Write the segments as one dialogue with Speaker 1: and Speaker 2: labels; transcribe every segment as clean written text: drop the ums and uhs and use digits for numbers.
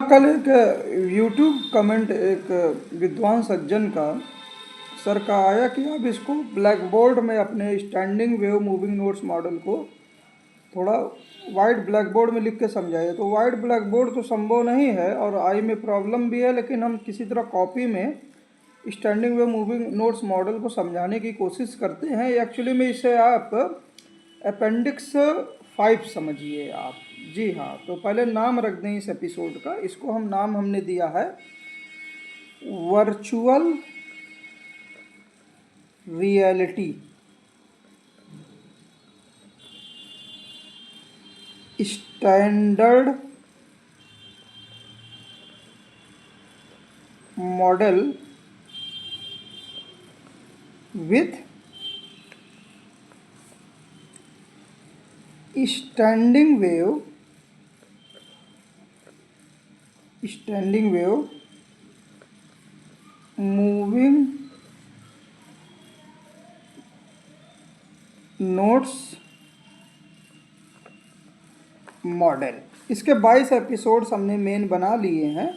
Speaker 1: कल एक YouTube comment एक विद्वान सज्जन का सर का आया कि आप इसको ब्लैक बोर्ड में अपने standing wave moving notes model को थोड़ा वाइट ब्लैक बोर्ड में लिख के समझाइए। तो वाइट ब्लैक बोर्ड तो संभव नहीं है और आई में प्रॉब्लम भी है, लेकिन हम किसी तरह कॉपी में standing wave moving notes model को समझाने की कोशिश करते हैं। एक्चुअली में इसे आप अपेंडिक्स 5 समझिए आप। जी हाँ, तो पहले नाम रख दें इस एपिसोड का। इसको हमने दिया है virtual reality standard model with standing wave moving notes model. इसके 22 एपिसोड्स हमने मेन बना लिए हैं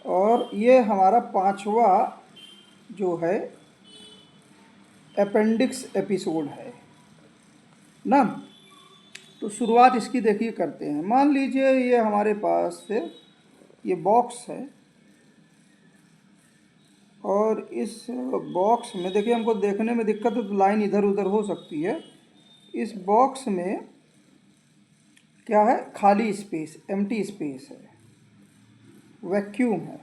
Speaker 1: और ये हमारा 5वां जो है अपेंडिक्स एपिसोड है ना। तो शुरुआत इसकी देखिए करते हैं। मान लीजिए ये हमारे पास से ये बॉक्स है और इस बॉक्स में देखिए, हमको देखने में दिक्कत है तो लाइन इधर उधर हो सकती है। इस बॉक्स में क्या है? खाली स्पेस, एम्प्टी स्पेस है, वैक्यूम है।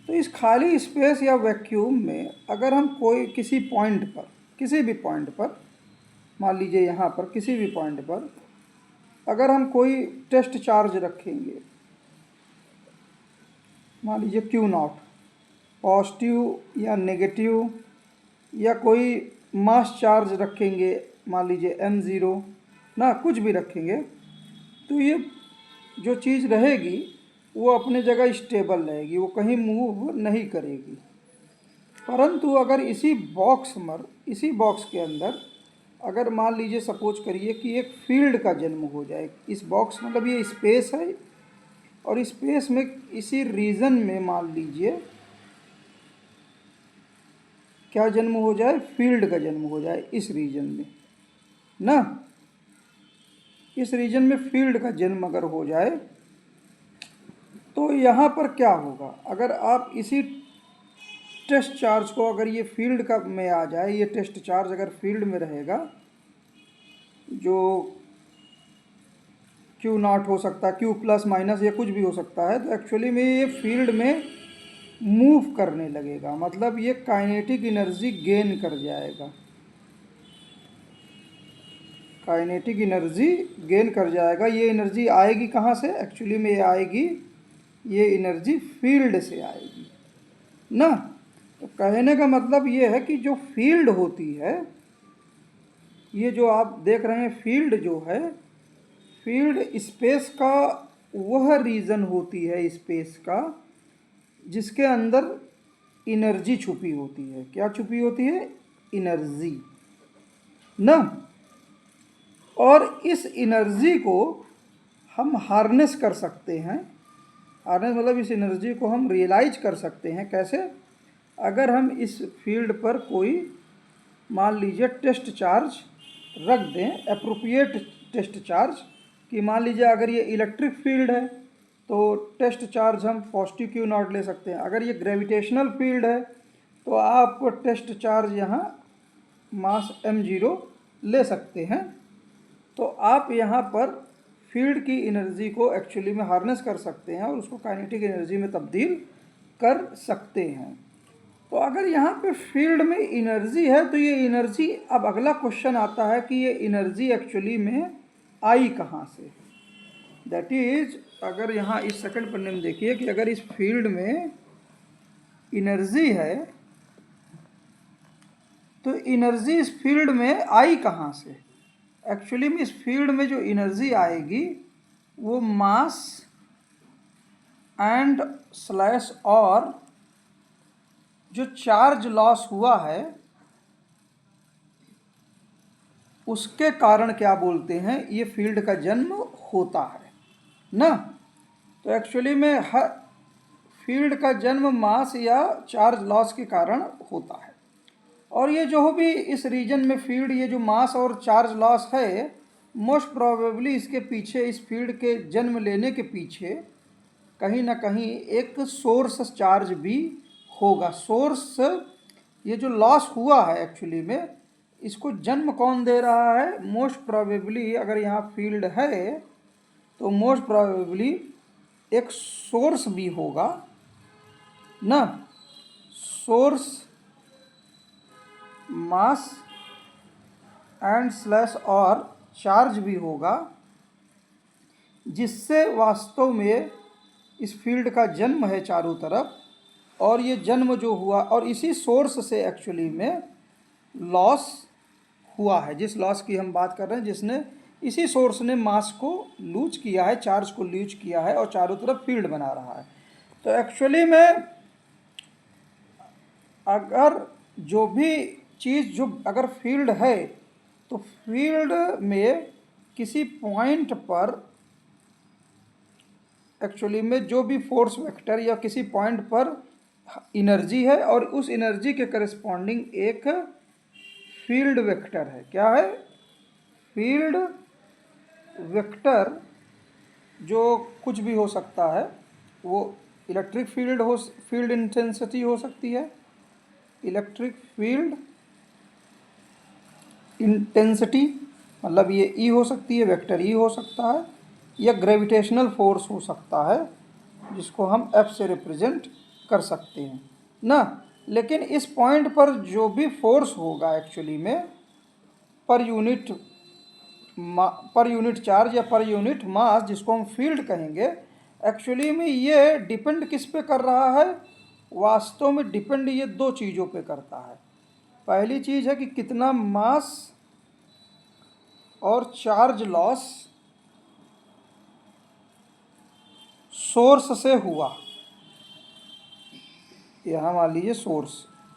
Speaker 1: तो इस खाली स्पेस या वैक्यूम में अगर हम कोई किसी पॉइंट पर, किसी भी पॉइंट पर, मान लीजिए यहाँ पर किसी भी पॉइंट पर अगर हम कोई टेस्ट चार्ज रखेंगे, मान लीजिए Q0, पॉजिटिव या नेगेटिव, या कोई मास चार्ज रखेंगे, मान लीजिए M0 ना, कुछ भी रखेंगे, तो ये जो चीज़ रहेगी वो अपने जगह स्टेबल रहेगी, वो कहीं मूव नहीं करेगी। परंतु अगर इसी बॉक्स के अंदर अगर मान लीजिए सपोज करिए कि एक फील्ड का जन्म हो जाए, इस बॉक्स मतलब ये स्पेस है और स्पेस में इसी रीजन में मान लीजिए क्या जन्म हो जाए? फील्ड का जन्म हो जाए इस रीजन में ना। इस रीजन में फील्ड का जन्म अगर हो जाए तो यहाँ पर क्या होगा? अगर आप इसी टेस्ट चार्ज को, अगर ये फील्ड का में आ जाए, ये टेस्ट चार्ज अगर फील्ड में रहेगा, जो Q0 हो सकता है, Q प्लस माइनस, ये कुछ भी हो सकता है, तो एक्चुअली में ये फील्ड में मूव करने लगेगा, मतलब ये काइनेटिक एनर्जी गेन कर जाएगा, काइनेटिक एनर्जी गेन कर जाएगा। ये एनर्जी आएगी कहाँ से? एक्चुअली में ये आएगी, ये एनर्जी फील्ड से आएगी ना। तो कहने का मतलब ये है कि जो फील्ड होती है, ये जो आप देख रहे हैं फील्ड जो है, फील्ड स्पेस का वह रीजन होती है, स्पेस का, जिसके अंदर एनर्जी छुपी होती है। क्या छुपी होती है? एनर्जी ना। और इस एनर्जी को हम हार्नेस कर सकते हैं। हार्नेस मतलब इस एनर्जी को हम रियलाइज कर सकते हैं। कैसे? अगर हम इस फील्ड पर कोई मान लीजिए टेस्ट चार्ज रख दें, एप्रोप्रिएट टेस्ट चार्ज, कि मान लीजिए अगर ये इलेक्ट्रिक फील्ड है तो टेस्ट चार्ज हम पॉजिटिव Q0 ले सकते हैं। अगर ये ग्रेविटेशनल फील्ड है तो आप टेस्ट चार्ज यहाँ मास M0 ले सकते हैं। तो आप यहाँ पर फील्ड की एनर्जी को एक्चुअली में हार्नेस कर सकते हैं और उसको काइनेटिक एनर्जी में तब्दील कर सकते हैं। तो अगर यहाँ पे फील्ड में एनर्जी है तो ये एनर्जी, अब अगला क्वेश्चन आता है कि ये एनर्जी एक्चुअली में आई कहाँ से? दैट इज, अगर यहाँ इस सेकंड पन्ने में देखिए कि अगर इस फील्ड में एनर्जी है तो एनर्जी इस फील्ड में आई कहाँ से? एक्चुअली में इस फील्ड में जो एनर्जी आएगी वो मास एंड स्लैश और जो चार्ज लॉस हुआ है उसके कारण क्या बोलते हैं, ये फील्ड का जन्म होता है ना। तो एक्चुअली में हर फील्ड का जन्म मास या चार्ज लॉस के कारण होता है। और ये जो भी इस रीजन में फील्ड, ये जो मास और चार्ज लॉस है, मोस्ट प्रोबेबली इसके पीछे, इस फील्ड के जन्म लेने के पीछे कहीं ना कहीं एक सोर्स चार्ज भी होगा। सोर्स, ये जो लॉस हुआ है एक्चुअली में, इसको जन्म कौन दे रहा है? मोस्ट प्रोबेबली अगर यहाँ फील्ड है तो मोस्ट प्रोबेबली एक सोर्स भी होगा ना। सोर्स मास एंड स्लैश और चार्ज भी होगा, जिससे वास्तव में इस फील्ड का जन्म है चारों तरफ। और ये जन्म जो हुआ, और इसी सोर्स से एक्चुअली में लॉस हुआ है, जिस लॉस की हम बात कर रहे हैं, जिसने, इसी सोर्स ने मास को लूज किया है, चार्ज को लूज किया है और चारों तरफ फील्ड बना रहा है। तो एक्चुअली में अगर जो भी चीज़, जो अगर फील्ड है, तो फील्ड में किसी पॉइंट पर एक्चुअली में जो भी फोर्स वेक्टर या किसी पॉइंट पर एनर्जी है, और उस एनर्जी के करस्पॉन्डिंग एक फील्ड वेक्टर है। क्या है? फील्ड वेक्टर, जो कुछ भी हो सकता है। वो इलेक्ट्रिक फील्ड हो, फील्ड इंटेंसिटी हो सकती है, इलेक्ट्रिक फील्ड इंटेंसिटी मतलब ये ई हो सकती है, वेक्टर ई हो सकता है, या ग्रेविटेशनल फोर्स हो सकता है, जिसको हम एफ से रिप्रेजेंट कर सकते हैं ना। लेकिन इस पॉइंट पर जो भी फोर्स होगा एक्चुअली में पर यूनिट चार्ज या पर यूनिट मास, जिसको हम फील्ड कहेंगे, एक्चुअली में ये डिपेंड किस पे कर रहा है? वास्तव में डिपेंड ये दो चीज़ों पे करता है। पहली चीज़ है कि कितना मास और चार्ज लॉस सोर्स से हुआ। यहाँ मान लीजिए सोर्स,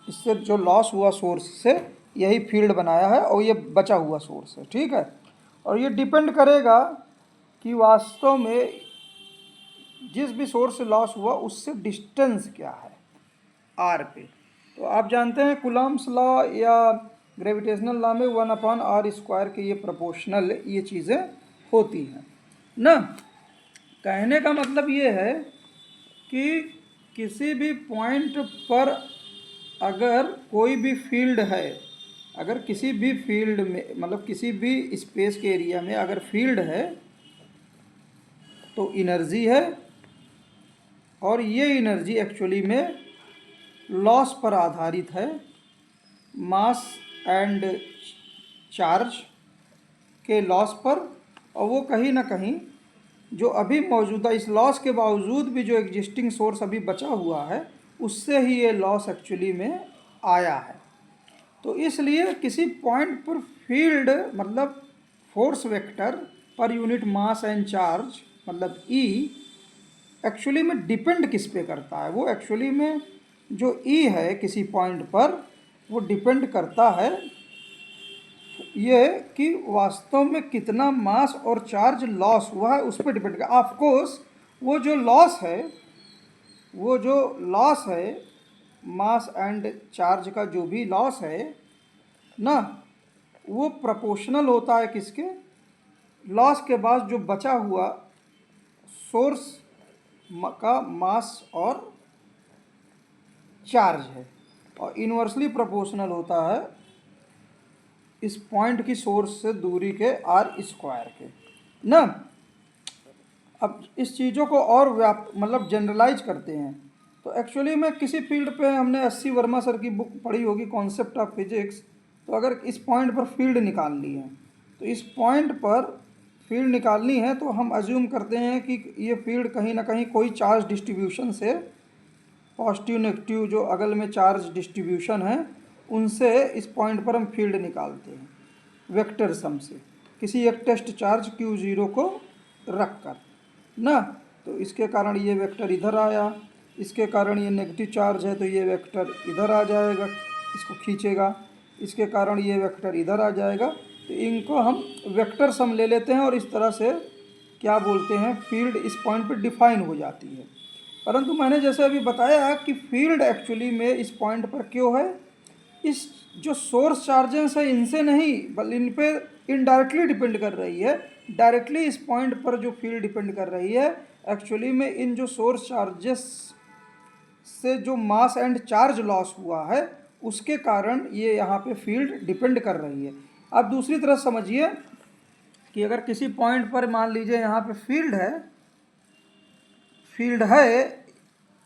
Speaker 1: इससे जो लॉस हुआ सोर्स से, यही फील्ड बनाया है, और ये बचा हुआ सोर्स है, ठीक है। और ये डिपेंड करेगा कि वास्तव में जिस भी सोर्स से लॉस हुआ उससे डिस्टेंस क्या है आर पे। तो आप जानते हैं कूलम्ब्स लॉ या ग्रेविटेशनल लॉ में 1/r² के ये प्रोपोर्शनल ये चीज़ें होती हैं ना। कहने का मतलब ये है कि किसी भी पॉइंट पर अगर कोई भी फील्ड है, अगर किसी भी फील्ड में, मतलब किसी भी स्पेस के एरिया में अगर फील्ड है तो एनर्जी है, और ये एनर्जी एक्चुअली में लॉस पर आधारित है, मास एंड चार्ज के लॉस पर। और वो कहीं ना कहीं जो अभी मौजूदा, इस लॉस के बावजूद भी जो एग्जिस्टिंग सोर्स अभी बचा हुआ है, उससे ही ये लॉस एक्चुअली में आया है। तो इसलिए किसी पॉइंट पर फील्ड मतलब force vector per unit mass and charge मतलब ई एक्चुअली में डिपेंड किस पे करता है? वो एक्चुअली में जो ई है किसी पॉइंट पर, वो डिपेंड करता है ये कि वास्तव में कितना मास और चार्ज लॉस हुआ है, उस पर डिपेंड करता है। ऑफकोर्स वो जो लॉस है मास एंड चार्ज का जो भी लॉस है ना, वो प्रोपोर्शनल होता है किसके? लॉस के बाद जो बचा हुआ सोर्स का मास और चार्ज है, और इन्वर्सली प्रोपोर्शनल होता है इस पॉइंट की सोर्स से दूरी के r² के ना। अब इस चीज़ों को और मतलब जनरलाइज करते हैं। तो एक्चुअली में किसी फील्ड पे हमने S.C. वर्मा सर की बुक पढ़ी होगी, कॉन्सेप्ट ऑफ फिजिक्स। तो अगर इस पॉइंट पर फील्ड निकालनी है, तो इस पॉइंट पर फील्ड निकालनी है, तो हम अज्यूम करते हैं कि ये फील्ड कहीं ना कहीं कोई चार्ज डिस्ट्रीब्यूशन से, पॉजिटिव नेगेटिव जो अगल में चार्ज डिस्ट्रीब्यूशन है, उनसे इस पॉइंट पर हम फील्ड निकालते हैं वेक्टर सम से, किसी एक टेस्ट चार्ज Q0 को रख कर ना। तो इसके कारण ये वेक्टर इधर आया, इसके कारण ये नेगेटिव चार्ज है तो ये वेक्टर इधर आ जाएगा, इसको खींचेगा, इसके कारण ये वेक्टर इधर आ जाएगा। तो इनको हम वेक्टर सम ले लेते हैं और इस तरह से क्या बोलते हैं फील्ड इस पॉइंट पर डिफाइन हो जाती है। परंतु मैंने जैसे अभी बताया कि फील्ड एक्चुअली में इस पॉइंट पर क्यों है, इस जो सोर्स चार्जेस है इनसे नहीं बल्कि इन पे इनडायरेक्टली डिपेंड कर रही है। डायरेक्टली इस पॉइंट पर जो फील्ड डिपेंड कर रही है एक्चुअली में इन जो सोर्स चार्जेस से जो मास एंड चार्ज लॉस हुआ है उसके कारण ये यहाँ पे फील्ड डिपेंड कर रही है। अब दूसरी तरफ समझिए कि अगर किसी पॉइंट पर मान लीजिए यहाँ पे फील्ड है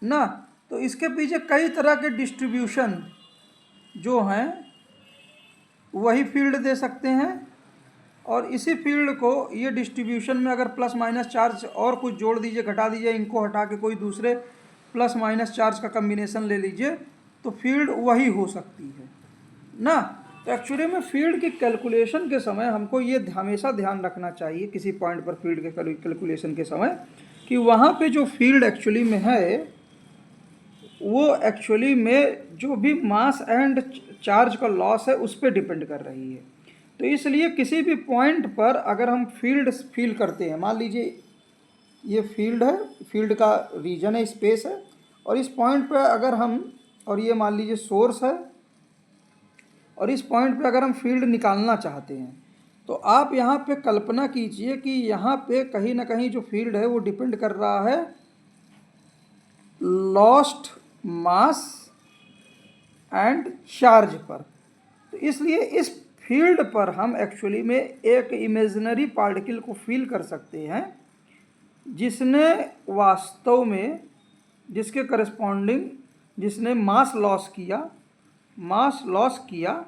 Speaker 1: ना, तो इसके पीछे कई तरह के डिस्ट्रीब्यूशन जो हैं वही फील्ड दे सकते हैं, और इसी फील्ड को ये डिस्ट्रीब्यूशन में अगर प्लस माइनस चार्ज और कुछ जोड़ दीजिए, घटा दीजिए, इनको हटा के कोई दूसरे प्लस माइनस चार्ज का कम्बिनेशन ले लीजिए तो फील्ड वही हो सकती है ना। तो एक्चुअली में फील्ड की कैलकुलेशन के समय हमको ये हमेशा ध्यान रखना चाहिए किसी पॉइंट पर फील्ड के कैलकुलेशन के समय कि वहाँ पे जो फील्ड एक्चुअली में है वो एक्चुअली में जो भी मास एंड चार्ज का लॉस है उस पर डिपेंड कर रही है। तो इसलिए किसी भी पॉइंट पर अगर हम फील्ड फील करते हैं, मान लीजिए ये फील्ड है, फील्ड का रीजन है, स्पेस है, और इस पॉइंट पर अगर हम, और ये मान लीजिए सोर्स है, और इस पॉइंट पे अगर हम फील्ड निकालना चाहते हैं तो आप यहाँ पे कल्पना कीजिए कि यहाँ पे कहीं ना कहीं जो फील्ड है वो डिपेंड कर रहा है लॉस्ट मास एंड चार्ज पर। तो इसलिए इस फील्ड पर हम एक्चुअली में एक इमेजिनरी पार्टिकल को फील कर सकते हैं जिसने वास्तव में, जिसके करस्पॉन्डिंग, जिसने मास लॉस किया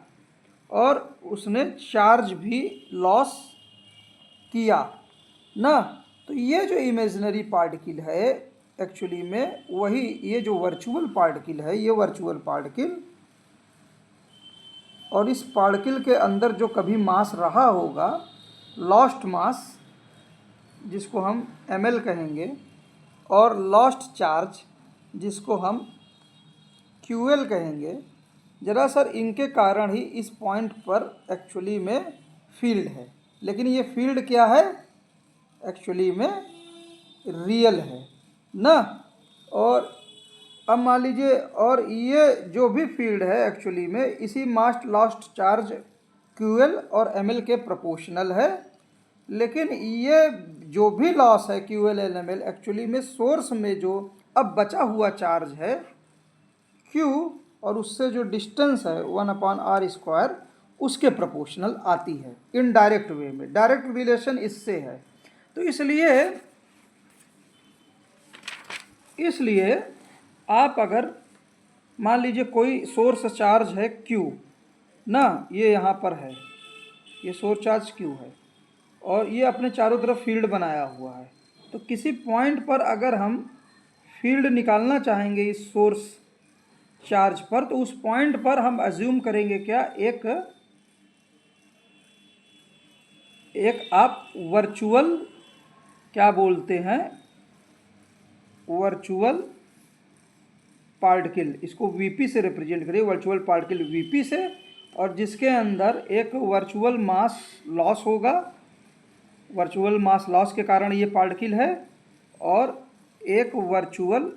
Speaker 1: और उसने चार्ज भी लॉस किया ना। तो ये जो इमेजिनरी पार्टिकल है एक्चुअली में वही, ये जो वर्चुअल पार्टिकल है, ये वर्चुअल पार्टिकल, और इस पार्टिकल के अंदर जो कभी मास रहा होगा, लॉस्ट मास जिसको हम ml कहेंगे, और लॉस्ट चार्ज जिसको हम QL कहेंगे, दरअसल इनके कारण ही इस पॉइंट पर एक्चुअली में फील्ड है। लेकिन ये फील्ड क्या है, एक्चुअली में रियल है ना। और अब मान लीजिए, और ये जो भी फील्ड है एक्चुअली में इसी मास लॉस्ट चार्ज QL और ML के प्रोपोर्शनल है। लेकिन ये जो भी लॉस है QL और ML एक्चुअली में सोर्स में जो अब बचा हुआ चार्ज है Q और उससे जो डिस्टेंस है 1/r² उसके प्रोपोर्शनल आती है इनडायरेक्ट वे में। डायरेक्ट रिलेशन इससे है। तो इसलिए आप अगर मान लीजिए कोई सोर्स चार्ज है Q ना, ये यहाँ पर है, ये सोर्स चार्ज Q है और ये अपने चारों तरफ फील्ड बनाया हुआ है। तो किसी पॉइंट पर अगर हम फील्ड निकालना चाहेंगे इस सोर्स चार्ज पर, तो उस पॉइंट पर हम अज्यूम करेंगे क्या, एक आप वर्चुअल, क्या बोलते हैं, वर्चुअल पार्टिकल, इसको VP से रिप्रेजेंट करिए, वर्चुअल पार्टिकल VP से, और जिसके अंदर एक वर्चुअल मास लॉस होगा, वर्चुअल मास लॉस के कारण ये पार्टिकल है, और एक वर्चुअल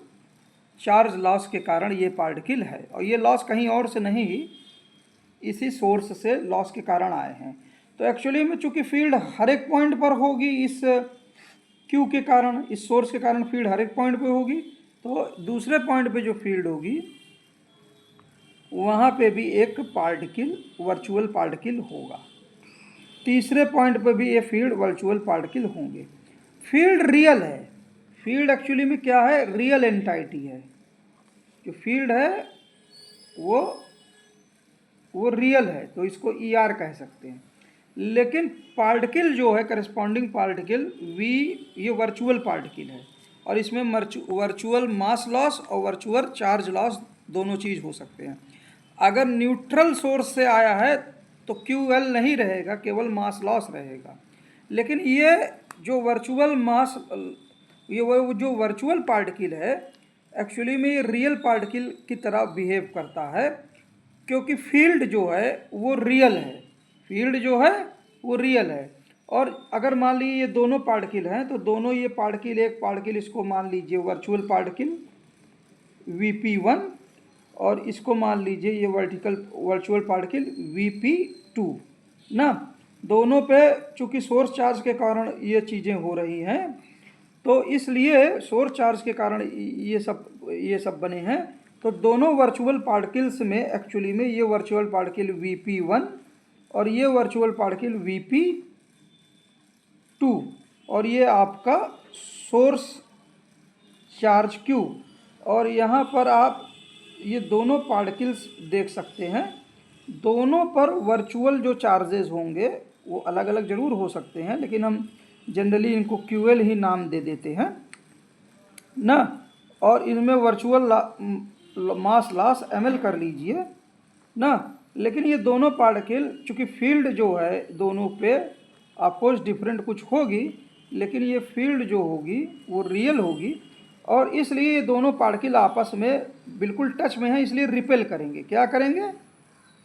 Speaker 1: चार्ज लॉस के कारण ये पार्टिकल है। और ये लॉस कहीं और से नहीं, इसी सोर्स से लॉस के कारण आए हैं। तो एक्चुअली में चूँकि फील्ड हर एक पॉइंट पर होगी, इस Q के कारण, इस सोर्स के कारण फील्ड हर एक पॉइंट पे होगी, तो दूसरे पॉइंट पे जो फील्ड होगी वहाँ पे भी एक पार्टिकल, वर्चुअल पार्टिकल होगा। तीसरे पॉइंट पे भी ये फील्ड वर्चुअल पार्टिकल होंगे। फील्ड रियल है, फील्ड एक्चुअली में क्या है, रियल एंटाइटी है। जो फील्ड है वो रियल है, तो इसको ER कह सकते हैं। लेकिन पार्टिकल जो है, करस्पॉन्डिंग पार्टिकल V, ये वर्चुअल पार्टिकल है, और इसमें वर्चुअल मास लॉस और वर्चुअल चार्ज लॉस दोनों चीज़ हो सकते हैं। अगर न्यूट्रल सोर्स से आया है तो QL नहीं रहेगा, केवल मास लॉस रहेगा। लेकिन ये जो वर्चुअल मास, ये वो जो वर्चुअल पार्टिकल है एक्चुअली में ये रियल पार्टिकल की तरह बिहेव करता है, क्योंकि फील्ड जो है वो रियल है, फील्ड जो है वो रियल है। और अगर मान लीजिए ये दोनों पार्टिकल हैं तो दोनों ये पार्टिकल, एक पार्टिकल इसको मान लीजिए वर्चुअल पार्टिकल Vp1 और इसको मान लीजिए ये वर्चुअल पार्टिकल Vp2 ना। दोनों पे चूँकि सोर्स चार्ज के कारण ये चीज़ें हो रही हैं तो इसलिए सोर्स चार्ज के कारण ये सब बने हैं। तो दोनों वर्चुअल पार्टिकल्स में एक्चुअली में ये वर्चुअल पार्टिकल Vp1 और ये वर्चुअल पार्टिकल Vp2 और ये आपका सोर्स चार्ज Q, और यहाँ पर आप ये दोनों पार्टिकल्स देख सकते हैं। दोनों पर वर्चुअल जो चार्जेस होंगे वो अलग अलग ज़रूर हो सकते हैं, लेकिन हम जनरली इनको QL ही नाम दे देते हैं ना। और इनमें वर्चुअल मास लॉस ml कर लीजिए ना। लेकिन ये दोनों पार्टिकल चूँकि फील्ड जो है दोनों पे ऑफकोर्स डिफरेंट कुछ होगी, लेकिन ये फील्ड जो होगी वो रियल होगी और इसलिए ये दोनों पार्टिकल आपस में बिल्कुल टच में हैं, इसलिए रिपेल करेंगे। क्या करेंगे?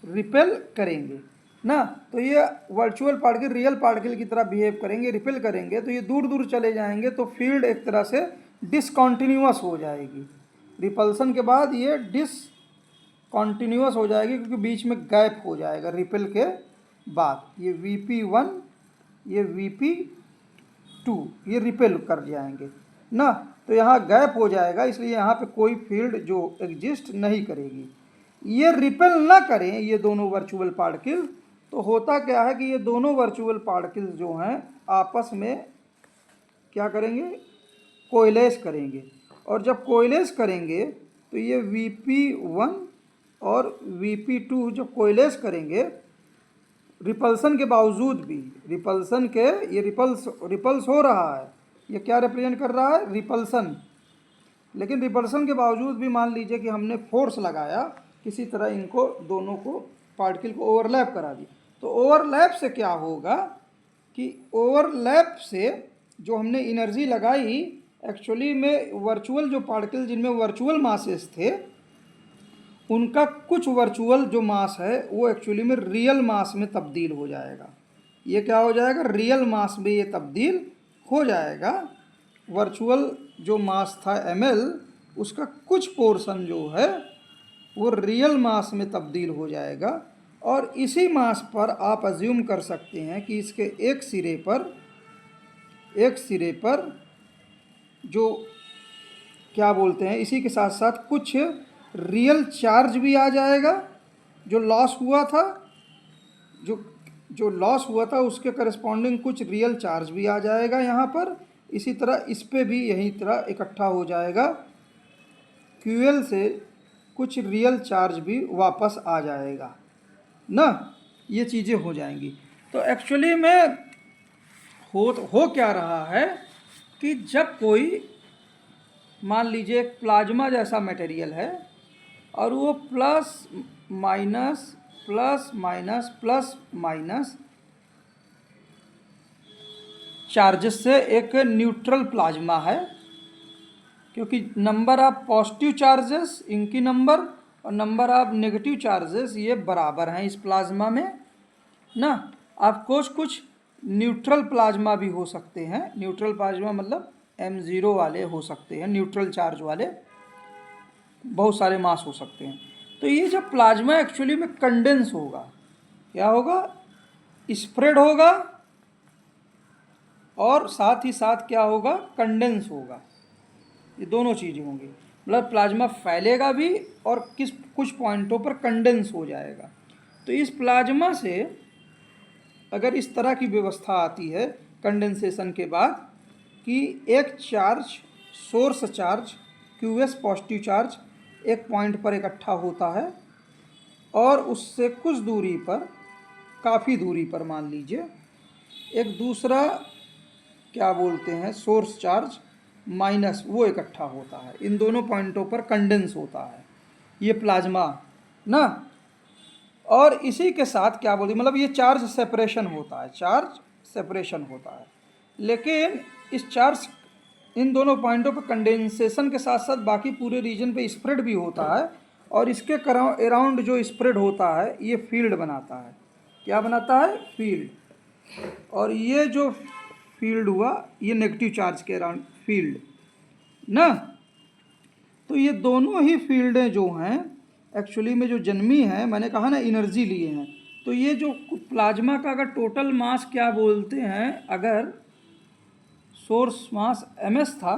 Speaker 1: रिपेल करेंगे ना। तो ये वर्चुअल पार्टिकल रियल पार्टिकल की तरह बिहेव करेंगे, रिपेल करेंगे, तो ये दूर दूर चले जाएंगे तो फील्ड एक तरह से डिसकॉन्टिन्यूअस हो जाएगी। रिपल्सन के बाद ये डिसकॉन्टिन्यूअस हो जाएगी क्योंकि बीच में गैप हो जाएगा रिपेल के बाद। ये Vp1 ये Vp2 ये रिपेल कर जाएंगे ना। तो यहाँ गैप हो जाएगा, इसलिए यहाँ पे कोई फील्ड जो एग्जिस्ट नहीं करेगी। ये रिपेल ना करें ये दोनों वर्चुअल पार्टिकल, तो होता क्या है कि ये दोनों वर्चुअल पार्टिकल्स जो हैं आपस में क्या करेंगे? कोएलेस करेंगे। और जब कोएलेस करेंगे तो ये Vp1 और Vp2 जब कोएलेस करेंगे रिपल्सन के बावजूद भी, रिपल्सन के ये रिपल्स हो रहा है, ये क्या रिप्रेजेंट कर रहा है? रिपल्सन। लेकिन रिपल्सन के बावजूद भी मान लीजिए कि हमने फोर्स लगाया, किसी तरह इनको दोनों को पार्टिकल को ओवरलैप करा दिया, तो ओवरलैप से क्या होगा कि ओवरलैप से जो हमने एनर्जी लगाई एक्चुअली में वर्चुअल जो पार्टिकल जिनमें वर्चुअल मासेस थे उनका कुछ वर्चुअल जो मास है वो एक्चुअली में रियल मास में तब्दील हो जाएगा। ये क्या हो जाएगा? रियल मास में ये तब्दील हो जाएगा। वर्चुअल जो मास था ml उसका कुछ पोर्शन जो है वो रियल मास में तब्दील हो जाएगा और इसी मास पर आप अज्यूम कर सकते हैं कि इसके एक सिरे पर जो क्या बोलते हैं, इसी के साथ साथ कुछ रियल चार्ज भी आ जाएगा। जो लॉस हुआ था जो लॉस हुआ था उसके करस्पॉन्डिंग कुछ रियल चार्ज भी आ जाएगा यहाँ पर। इसी तरह इस पे भी यही तरह इकट्ठा हो जाएगा, QL से कुछ रियल चार्ज भी वापस आ जाएगा ना। ये चीज़ें हो जाएंगी। तो एक्चुअली में हो क्या रहा है कि जब कोई मान लीजिए एक प्लाज्मा जैसा मटेरियल है और वो प्लस माइनस चार्जेस से एक न्यूट्रल प्लाज्मा है, क्योंकि नंबर ऑफ पॉजिटिव चार्जेस इनकी नंबर और नंबर ऑफ नेगेटिव चार्जेस ये बराबर हैं इस प्लाज्मा में ना। ऑफकोर्स कुछ न्यूट्रल प्लाज्मा भी हो सकते हैं। न्यूट्रल प्लाज्मा मतलब M0 वाले हो सकते हैं, न्यूट्रल चार्ज वाले बहुत सारे मास हो सकते हैं। तो ये जब प्लाज्मा एक्चुअली में कंडेंस होगा, क्या होगा? स्प्रेड होगा और साथ ही साथ क्या होगा? कंडेंस होगा। ये दोनों चीज़ें होंगी, मतलब प्लाज्मा फैलेगा भी और कुछ पॉइंटों पर कंडेंस हो जाएगा। तो इस प्लाज्मा से अगर इस तरह की व्यवस्था आती है कंडेंसेशन के बाद कि एक charge source charge QS positive charge एक पॉइंट पर इकट्ठा होता है और उससे कुछ दूरी पर, काफ़ी दूरी पर मान लीजिए, एक दूसरा क्या बोलते हैं सोर्स चार्ज माइनस वो इकट्ठा होता है। इन दोनों पॉइंटों पर कंडेंस होता है ये प्लाज्मा ना। और इसी के साथ क्या बोलते हैं, मतलब ये चार्ज सेपरेशन होता है, लेकिन इस चार्ज इन दोनों पॉइंटों पर कंडेंसेशन के साथ साथ बाकी पूरे रीजन पे स्प्रेड भी होता है और इसके अराउंड जो स्प्रेड होता है ये फील्ड बनाता है। क्या बनाता है? फील्ड। और ये जो फील्ड हुआ ये नेगेटिव चार्ज के अराउंड फील्ड ना। तो ये दोनों ही फील्डें जो हैं एक्चुअली में जो जन्मी है, मैंने कहा ना एनर्जी लिए हैं, तो ये जो प्लाज्मा का अगर टोटल मास क्या बोलते हैं, अगर सोर्स मास ms था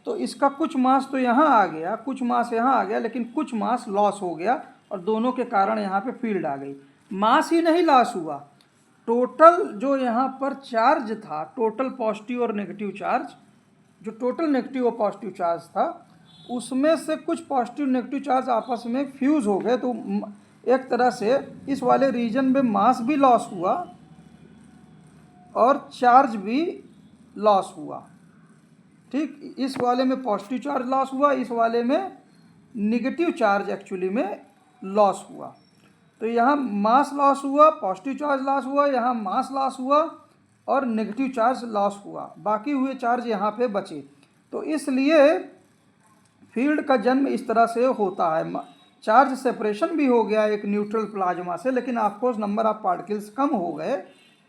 Speaker 1: तो इसका कुछ मास तो यहाँ आ गया, कुछ मास यहाँ आ गया, लेकिन कुछ मास लॉस हो गया और दोनों के कारण यहाँ पे फील्ड आ गई। मास ही नहीं लॉस हुआ, टोटल जो यहाँ पर चार्ज था, टोटल पॉजिटिव और नेगेटिव चार्ज, जो टोटल नेगेटिव और पॉजिटिव चार्ज था उसमें से कुछ पॉजिटिव नेगेटिव चार्ज आपस में फ्यूज़ हो गए, तो एक तरह से इस वाले रीजन में मास भी लॉस हुआ और चार्ज भी लॉस हुआ। ठीक, इस वाले में पॉजिटिव चार्ज लॉस हुआ, इस वाले में निगेटिव चार्ज एक्चुअली में लॉस हुआ। तो यहाँ मास लॉस हुआ, पॉजिटिव चार्ज लॉस हुआ, यहाँ मास लॉस हुआ और नेगेटिव चार्ज लॉस हुआ, बाकी हुए चार्ज यहाँ पे बचे। तो इसलिए फील्ड का जन्म इस तरह से होता है। चार्ज सेपरेशन भी हो गया एक न्यूट्रल प्लाज्मा से, लेकिन ऑफकोर्स नंबर ऑफ पार्टिकल्स कम हो गए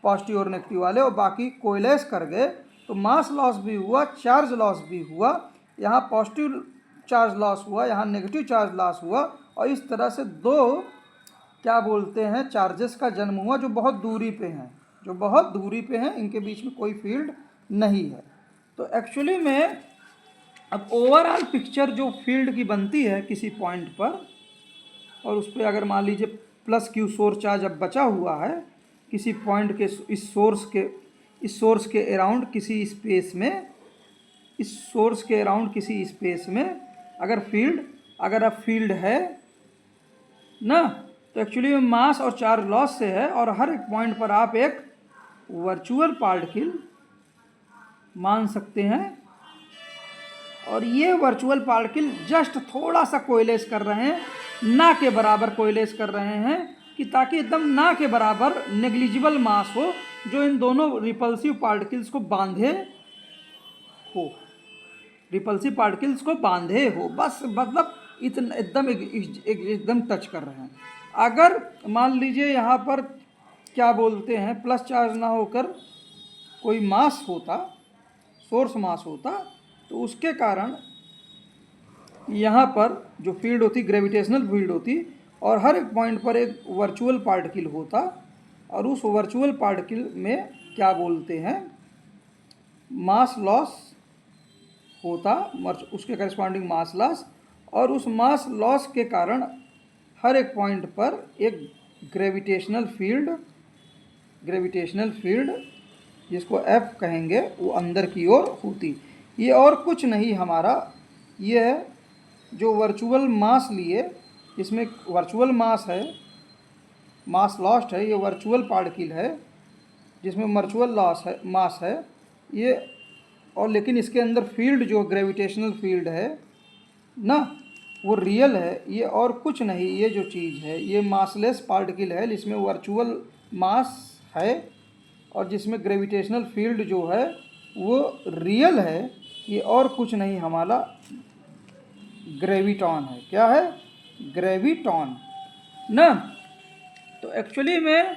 Speaker 1: पॉजिटिव और नेगेटिव वाले, और बाकी कोएलेस कर गए, तो मास लॉस भी हुआ, चार्ज लॉस भी हुआ, यहाँ पॉजिटिव चार्ज लॉस हुआ, यहाँ नेगेटिव चार्ज लॉस हुआ, और इस तरह से दो क्या बोलते हैं चार्जेस का जन्म हुआ जो बहुत दूरी पे हैं, जो बहुत दूरी पे हैं, इनके बीच में कोई फील्ड नहीं है। तो एक्चुअली में अब ओवरऑल पिक्चर जो फील्ड की बनती है किसी पॉइंट पर, और उस पर अगर मान लीजिए प्लस क्यू सोर्स चार्ज अब बचा हुआ है किसी पॉइंट के, इस सोर्स के अराउंड किसी स्पेस में, इस सोर्स के अराउंड किसी स्पेस में अगर अब फील्ड है ना, तो एक्चुअली में मास और चार्ज लॉस से है, और हर एक पॉइंट पर आप एक वर्चुअल पार्टिकल मान सकते हैं, और ये वर्चुअल पार्टिकल जस्ट थोड़ा सा कोएलेस कर रहे हैं, ना के बराबर कोएलेस कर रहे हैं, कि ताकि एकदम ना के बराबर नेग्लिजिबल मास हो जो इन दोनों रिपल्सिव पार्टिकल्स को बांधे हो, रिपल्सिव पार्टिकल्स को बांधे हो, बस मतलब इतना एकदम टच कर रहे हैं। अगर मान लीजिए यहाँ पर क्या बोलते हैं प्लस चार्ज ना होकर कोई मास होता, सोर्स मास होता, तो उसके कारण यहाँ पर जो फील्ड होती ग्रेविटेशनल फील्ड होती, और हर एक पॉइंट पर एक वर्चुअल पार्टिकल होता, और उस वर्चुअल पार्टिकल में क्या बोलते हैं मास लॉस होता, उसके करस्पॉन्डिंग मास लॉस, और उस मास लॉस के कारण हर एक पॉइंट पर एक ग्रेविटेशनल फील्ड जिसको F कहेंगे वो अंदर की ओर होती। ये और कुछ नहीं हमारा, ये है जो वर्चुअल मास लिए, इसमें वर्चुअल मास है, मास लॉस्ट है, ये वर्चुअल पार्टिकल है जिसमें वर्चुअल लॉस है, मास है ये, और लेकिन इसके अंदर फील्ड जो ग्रेविटेशनल फील्ड है ना वो रियल है, ये और कुछ नहीं। ये जो चीज़ है ये मासलेस पार्टिकल है, इसमें वर्चुअल मास है और जिसमें ग्रेविटेशनल फील्ड जो है वो रियल है, ये और कुछ नहीं हमारा ग्रेविटॉन है। क्या है? ग्रेविटॉन ना। तो एक्चुअली में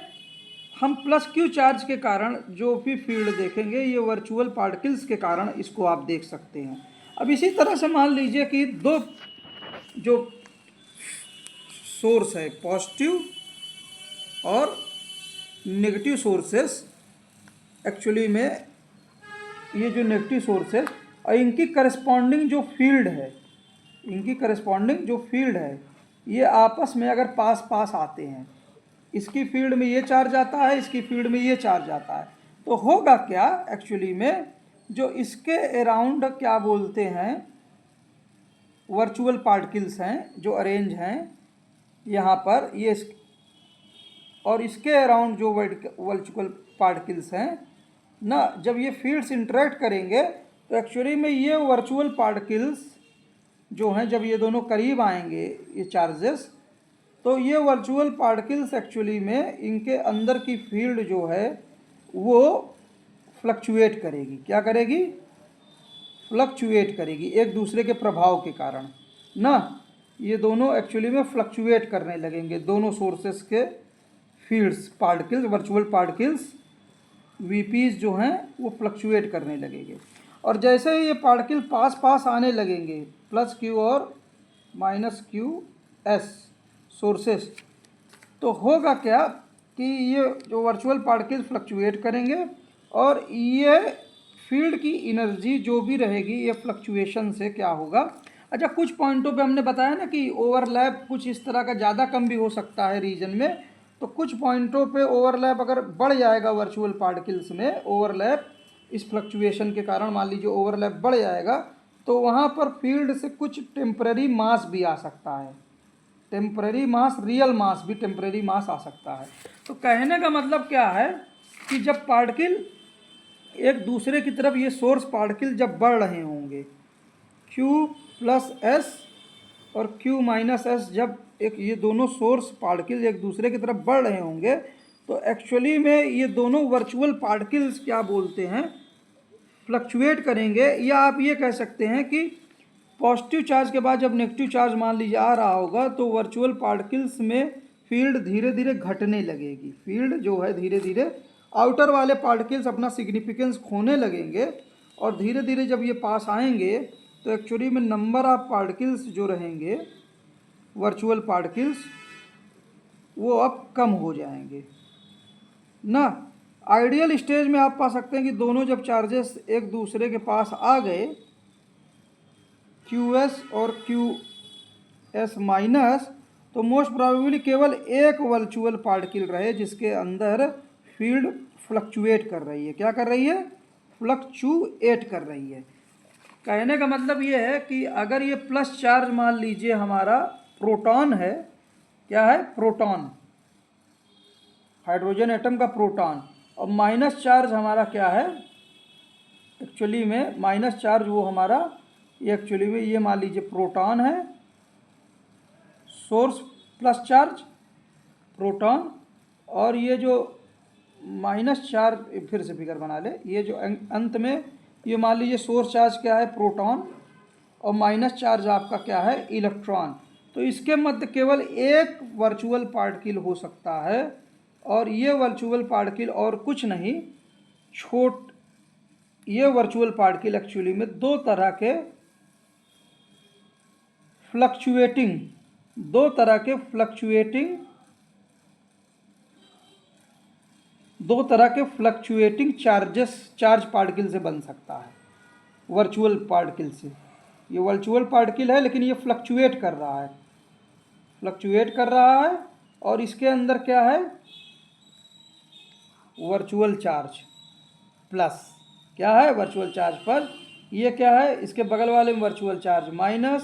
Speaker 1: हम प्लस क्यू चार्ज के कारण जो भी फील्ड देखेंगे ये वर्चुअल पार्टिकल्स के कारण इसको आप देख सकते हैं। अब इसी तरह से मान लीजिए कि दो जो सोर्स है पॉजिटिव और नेगेटिव सोर्सेस, एक्चुअली में ये जो नेगेटिव सोर्सेस और इनकी करस्पॉन्डिंग जो फील्ड है, इनकी करस्पॉन्डिंग जो फील्ड है ये आपस में अगर पास पास आते हैं, इसकी फील्ड में ये चार्ज आता है, इसकी फील्ड में ये चार्ज आता है, तो होगा क्या एक्चुअली में जो इसके अराउंड क्या बोलते हैं वर्चुअल पार्टिकल्स हैं जो अरेंज हैं यहाँ पर ये, और इसके अराउंड जो वर्चुअल पार्टिकल्स हैं ना, जब ये फील्ड्स इंटरेक्ट करेंगे तो एक्चुअली में ये वर्चुअल पार्टिकल्स जो हैं जब ये दोनों करीब आएंगे ये चार्जेस, तो ये वर्चुअल पार्टिकल्स एक्चुअली में इनके अंदर की फील्ड जो है वो फ्लक्चुएट करेगी। क्या करेगी? फ्लक्चुएट करेगी एक दूसरे के प्रभाव के कारण ना। ये दोनों एक्चुअली में फ्लक्चुएट करने लगेंगे, दोनों सोर्सेस के fields, particles, virtual particles VPs जो हैं वो फ्लक्चुएट करने लगेंगे। और जैसे ही ये पार्टिकल पास पास आने लगेंगे प्लस क्यू और माइनस क्यू एस सोर्सेस, तो होगा क्या कि ये जो वर्चुअल पार्टिकल फ्लक्चुएट करेंगे और ये फील्ड की एनर्जी जो भी रहेगी ये फ्लक्चुएशन से क्या होगा। अच्छा, कुछ पॉइंटों पे हमने बताया ना कि ओवरलैप कुछ इस तरह का ज़्यादा कम भी हो सकता है रीजन में, तो कुछ पॉइंटों पे ओवरलैप अगर बढ़ जाएगा वर्चुअल पार्टिकल्स में, ओवरलैप इस फ्लक्चुएशन के कारण मान लीजिए ओवरलैप बढ़ जाएगा, तो वहाँ पर फील्ड से कुछ टेम्पररी मास भी आ सकता है, टेम्पररी मास, रियल मास भी टेम्पररी मास आ सकता है। तो कहने का मतलब क्या है कि जब पार्टिकल एक दूसरे की तरफ, ये सोर्स पार्टिकल जब बढ़ रहे होंगे Q प्लस एस और Q माइनस एस, जब एक ये दोनों सोर्स पार्टिकल एक दूसरे की तरफ बढ़ रहे होंगे तो एक्चुअली में ये दोनों वर्चुअल पार्टिकल्स क्या बोलते हैं, फ्लक्चुएट करेंगे। या आप ये कह सकते हैं कि पॉजिटिव चार्ज के बाद जब नेगेटिव चार्ज मान लीजिए आ रहा होगा तो वर्चुअल पार्टिकल्स में फील्ड धीरे धीरे घटने लगेगी, फील्ड जो है धीरे धीरे, आउटर वाले पार्टिकल्स अपना सिग्निफिकेंस खोने लगेंगे और धीरे धीरे जब ये पास आएंगे तो एक्चुअली में नंबर ऑफ पार्टिकल्स जो रहेंगे वर्चुअल पार्टिकल्स वो अब कम हो जाएंगे ना। आइडियल स्टेज में आप पा सकते हैं कि दोनों जब चार्जेस एक दूसरे के पास आ गए QS और QS माइनस, तो मोस्ट प्रोबेबली केवल एक वर्चुअल पार्टिकल रहे जिसके अंदर फील्ड फ्लक्चुएट कर रही है। क्या कर रही है? फ्लक्चुएट कर रही है। कहने का मतलब ये है कि अगर ये प्लस चार्ज मान लीजिए हमारा प्रोटॉन है, क्या है? प्रोटॉन, हाइड्रोजन एटम का प्रोटॉन, और माइनस चार्ज हमारा क्या है एक्चुअली में, माइनस चार्ज वो हमारा ये एक्चुअली में ये मान लीजिए प्रोटॉन है, सोर्स प्लस चार्ज प्रोटॉन, और ये जो माइनस चार्ज, फिर से फिगर बना ले, ये जो अंत में ये मान लीजिए सोर्स चार्ज क्या है? प्रोटॉन, और माइनस चार्ज आपका क्या है? इलेक्ट्रॉन। तो इसके मध्य केवल एक वर्चुअल पार्टिकल हो सकता है, और ये वर्चुअल पार्टिकल और कुछ नहीं, ये वर्चुअल पार्टिकल एक्चुअली में दो तरह के फ्लक्चुएटिंग चार्ज पार्टिकल से बन सकता है, वर्चुअल पार्टिकल से। ये वर्चुअल पार्टिकल है लेकिन ये फ्लक्चुएट कर रहा है, और इसके अंदर क्या है? वर्चुअल चार्ज प्लस, क्या है? वर्चुअल चार्ज पर ये क्या है? इसके बगल वाले में virtual charge minus,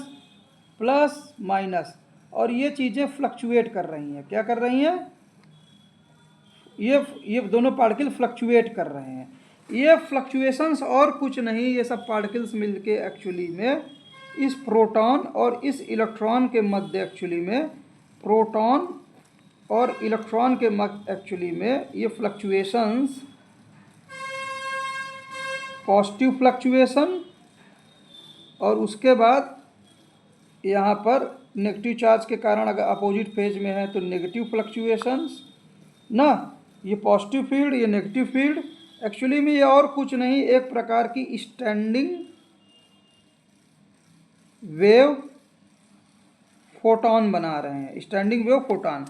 Speaker 1: plus minus, और ये चीज़ें फ्लक्चुएट कर रही हैं। क्या कर रही हैं? ये दोनों पार्टिकल फ्लक्चुएट कर रहे हैं। ये फ्लक्चुएशंस और कुछ नहीं, ये सब पार्टिकल्स मिलके एक्चुअली में इस प्रोटॉन और इस इलेक्ट्रॉन के मध्य, एक्चुअली में प्रोटॉन और इलेक्ट्रॉन के मध्य एक्चुअली में ये फ्लक्चुएशंस, पॉजिटिव फ्लक्चुएशन, और उसके बाद यहाँ पर नेगेटिव चार्ज के कारण अगर अपोजिट फेज में है तो नेगेटिव फ्लक्चुएशंस ना, ये पॉजिटिव फील्ड, ये नेगेटिव फील्ड, एक्चुअली में ये और कुछ नहीं, एक प्रकार की स्टैंडिंग वेव फोटॉन बना रहे हैं, स्टैंडिंग वेव फोटॉन।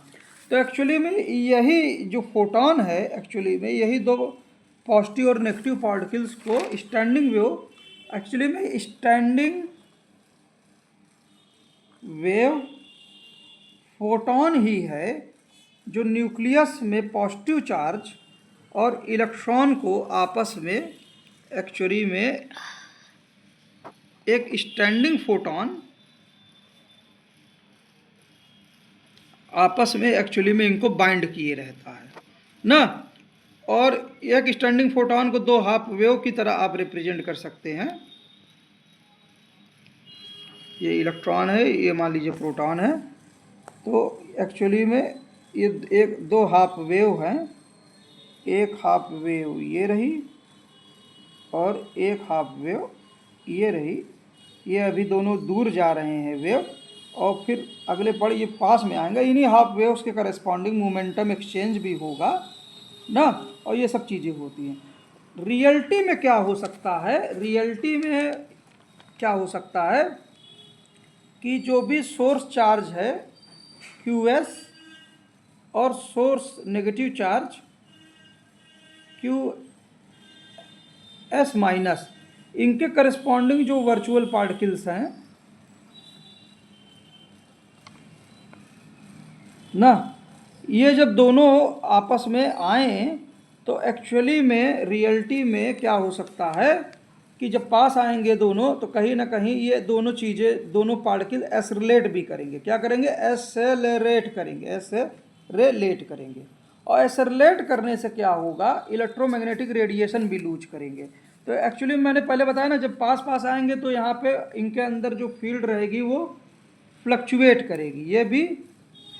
Speaker 1: तो एक्चुअली में यही जो फोटॉन है, एक्चुअली में यही दो पॉजिटिव और नेगेटिव पार्टिकल्स को स्टैंडिंग वेव, एक्चुअली में स्टैंडिंग वेव फोटॉन ही है जो न्यूक्लियस में पॉजिटिव चार्ज और इलेक्ट्रॉन को आपस में एक्चुअली में एक स्टैंडिंग फोटॉन आपस में एक्चुअली में इनको बाइंड किए रहता है ना। और एक स्टैंडिंग फोटॉन को दो हाफ वेव की तरह आप रिप्रेजेंट कर सकते हैं। ये इलेक्ट्रॉन है, ये मान लीजिए प्रोटॉन है, तो एक्चुअली में ये एक दो हाफ वेव हैं, एक हाफ वेव ये रही और एक हाफ वेव ये रही। ये अभी दोनों दूर जा रहे हैं वेव, और फिर अगले पल ये पास में आएंगे। इन्हीं हाफ वेव्स के करस्पॉन्डिंग मोमेंटम एक्सचेंज भी होगा, ना, और ये सब चीज़ें होती हैं। रियलिटी में क्या हो सकता है, रियलिटी में क्या हो सकता है कि जो भी सोर्स चार्ज है QS और source negative charge QS minus, इनके करस्पॉन्डिंग जो वर्चुअल पार्टिकल्स हैं ना, ये जब दोनों आपस में आए तो एक्चुअली में रियलिटी में क्या हो सकता है कि जब पास आएंगे दोनों तो कहीं ना कहीं ये दोनों चीज़ें, दोनों पार्टिकल एसरेलेट भी करेंगे। क्या करेंगे? एसेलेरेट करेंगे, एसेरेलेट करेंगे। और एसेलेरेट करने से क्या होगा, इलेक्ट्रोमैग्नेटिक रेडिएशन भी लूज करेंगे। तो एक्चुअली मैंने पहले बताया ना, जब पास पास आएंगे तो यहाँ पे इनके अंदर जो फील्ड रहेगी वो फ्लक्चुएट करेगी, ये भी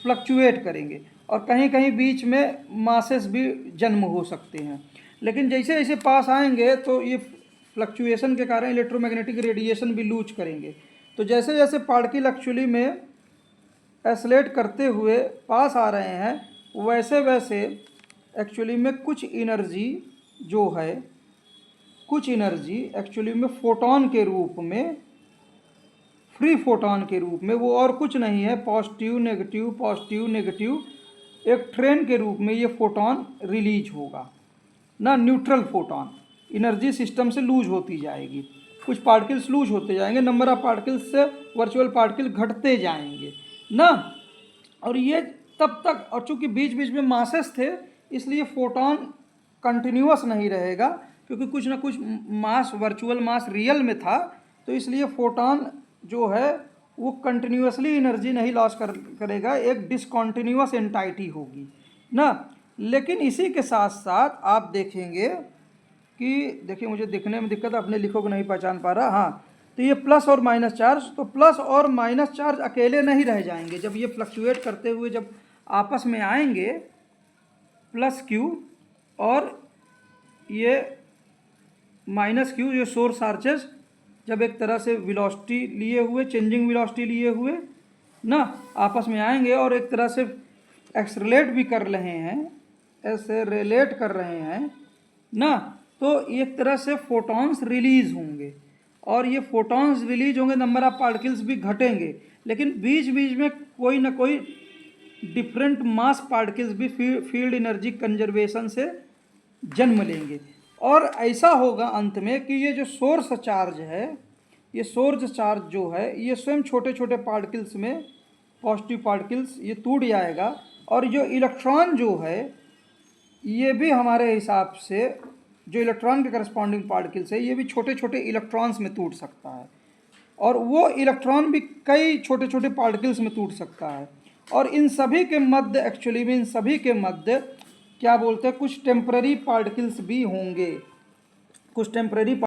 Speaker 1: फ्लक्चुएट करेंगे, और कहीं कहीं बीच में मासेस भी जन्म हो सकते हैं। लेकिन जैसे जैसे पास आएंगे तो ये फ्लक्चुएशन के कारण इलेक्ट्रोमैग्नेटिक रेडिएशन भी लूज करेंगे। तो जैसे जैसे पार्टिकल एक्चुअली में एसलेट करते हुए पास आ रहे हैं, वैसे वैसे एक्चुअली में कुछ एनर्जी जो है, कुछ एनर्जी एक्चुअली में फोटोन के रूप में, फ्री फोटोन के रूप में, वो और कुछ नहीं है, पॉजिटिव नेगेटिव, एक ट्रेन के रूप में ये फोटोन रिलीज होगा ना, न्यूट्रल फोटोन एनर्जी सिस्टम से लूज होती जाएगी। कुछ पार्टिकल्स लूज होते जाएंगे, नंबर ऑफ पार्टिकल्स से वर्चुअल पार्टिकल घटते जाएंगे ना, और ये तब तक, और चूंकि बीच बीच में मासेस थे इसलिए फोटोन कंटिन्यूअस नहीं रहेगा, क्योंकि कुछ ना कुछ मास, वर्चुअल मास रियल में था, तो इसलिए फोटोन जो है वो कंटिन्यूअसली एनर्जी नहीं लॉस करेगा, एक डिसकॉन्टिन्यूअस एंटाइटी होगी ना। लेकिन इसी के साथ साथ आप देखेंगे कि, देखिए मुझे दिखने में दिक्कत है, अपने लिखो को नहीं पहचान पा रहा, हाँ, तो ये प्लस और माइनस चार्ज, तो प्लस और माइनस चार्ज अकेले नहीं रह जाएंगे, जब ये फ्लक्चुएट करते हुए जब आपस में आएंगे, प्लस Q और ये माइनस Q, ये सोर्स चार्जेस जब एक तरह से वेलोसिटी लिए हुए, चेंजिंग वेलोसिटी लिए हुए ना, आपस में आएंगे और एक तरह से एक्सरेलेट भी कर रहे हैं, एक्सरेलेट कर रहे हैं ना, तो एक तरह से फोटॉन्स रिलीज होंगे, और ये फोटॉन्स रिलीज होंगे, नंबर ऑफ पार्टिकल्स भी घटेंगे, लेकिन बीच बीच में कोई ना कोई डिफरेंट मास पार्टिकल्स भी फील्ड एनर्जी कंजर्वेशन से जन्म लेंगे। और ऐसा होगा अंत में कि ये जो सोर्स चार्ज है, ये सोर्स चार्ज जो है, ये स्वयं छोटे छोटे पार्टिकल्स में, पॉजिटिव पार्टिकल्स, ये टूट जाएगा, और जो इलेक्ट्रॉन जो है ये भी हमारे हिसाब से, जो इलेक्ट्रॉन के करस्पॉन्डिंग पार्टिकल्स है, ये भी छोटे छोटे इलेक्ट्रॉन्स में टूट सकता है, और वो इलेक्ट्रॉन भी कई छोटे छोटे पार्टिकल्स में टूट सकता है। और इन सभी के मध्य, एक्चुअली में इन सभी के मध्य क्या बोलते हैं, कुछ टेम्पररी पार्टिकल्स भी होंगे, कुछ टेम्पररी